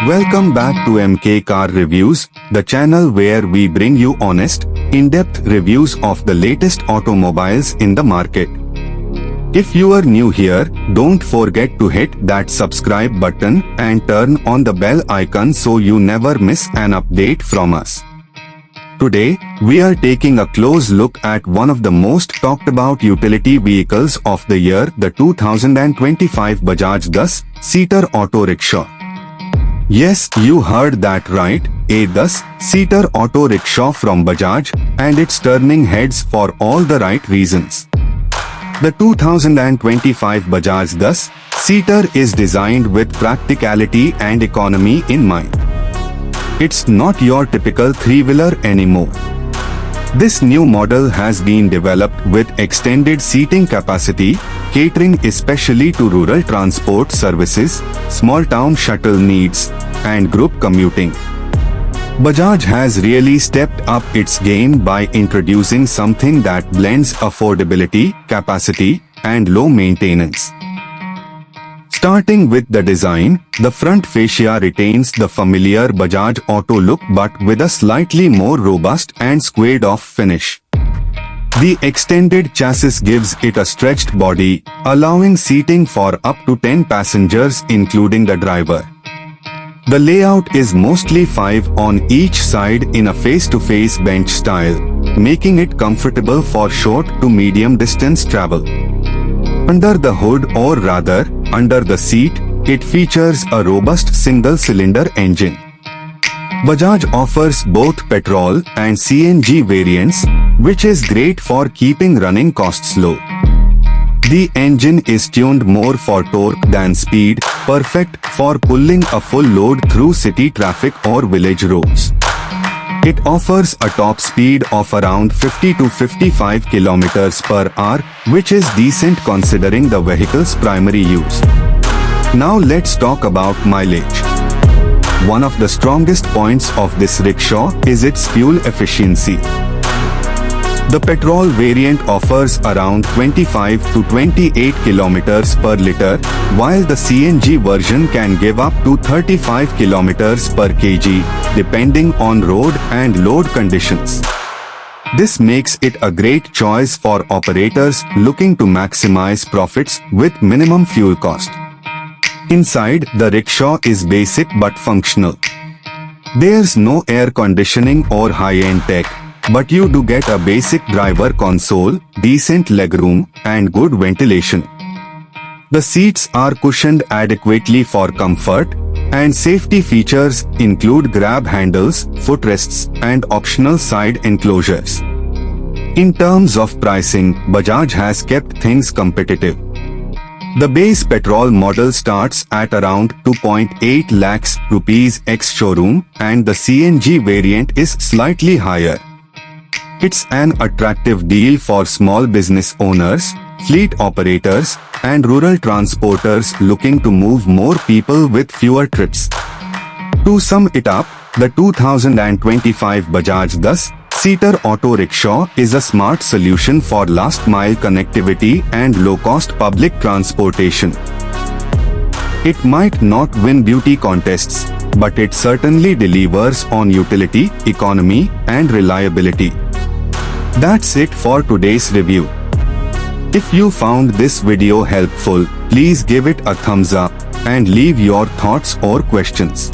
Welcome back to MK Car Reviews, the channel where we bring you honest, in-depth reviews of the latest automobiles in the market. If you are new here, don't forget to hit that subscribe button and turn on the bell icon so you never miss an update from us. Today, we are taking a close look at one of the most talked about utility vehicles of the year, the 2025 Bajaj 10-seater auto rickshaw. Yes, you heard that right, a 10-seater auto rickshaw from Bajaj, and it's turning heads for all the right reasons. The 2025 Bajaj 10-seater is designed with practicality and economy in mind. It's not your typical three-wheeler anymore. This new model has been developed with extended seating capacity, catering especially to rural transport services, small-town shuttle needs, and group commuting. Bajaj has really stepped up its game by introducing something that blends affordability, capacity, and low maintenance. Starting with the design, the front fascia retains the familiar Bajaj Auto look but with a slightly more robust and squared-off finish. The extended chassis gives it a stretched body, allowing seating for up to 10 passengers including the driver. The layout is mostly 5 on each side in a face-to-face bench style, making it comfortable for short to medium distance travel. Under the hood, or rather, under the seat, it features a robust single-cylinder engine. Bajaj offers both petrol and CNG variants, which is great for keeping running costs low. The engine is tuned more for torque than speed, perfect for pulling a full load through city traffic or village roads. It offers a top speed of around 50 to 55 km per hour, which is decent considering the vehicle's primary use. Now let's talk about mileage. One of the strongest points of this rickshaw is its fuel efficiency. The petrol variant offers around 25 to 28 km per liter, while the CNG version can give up to 35 km per kg, depending on road and load conditions. This makes it a great choice for operators looking to maximize profits with minimum fuel cost. Inside, the rickshaw is basic but functional. There's no air conditioning or high-end tech, but you do get a basic driver console, decent legroom, and good ventilation. The seats are cushioned adequately for comfort, and safety features include grab handles, footrests, and optional side enclosures. In terms of pricing, Bajaj has kept things competitive. The base petrol model starts at around 2.8 lakhs rupees ex-showroom, and the CNG variant is slightly higher. It's an attractive deal for small business owners, fleet operators, and rural transporters looking to move more people with fewer trips. To sum it up, the 2025 Bajaj 10-seater auto rickshaw is a smart solution for last-mile connectivity and low-cost public transportation. It might not win beauty contests, but it certainly delivers on utility, economy, and reliability. That's it for today's review. If you found this video helpful, please give it a thumbs up and leave your thoughts or questions.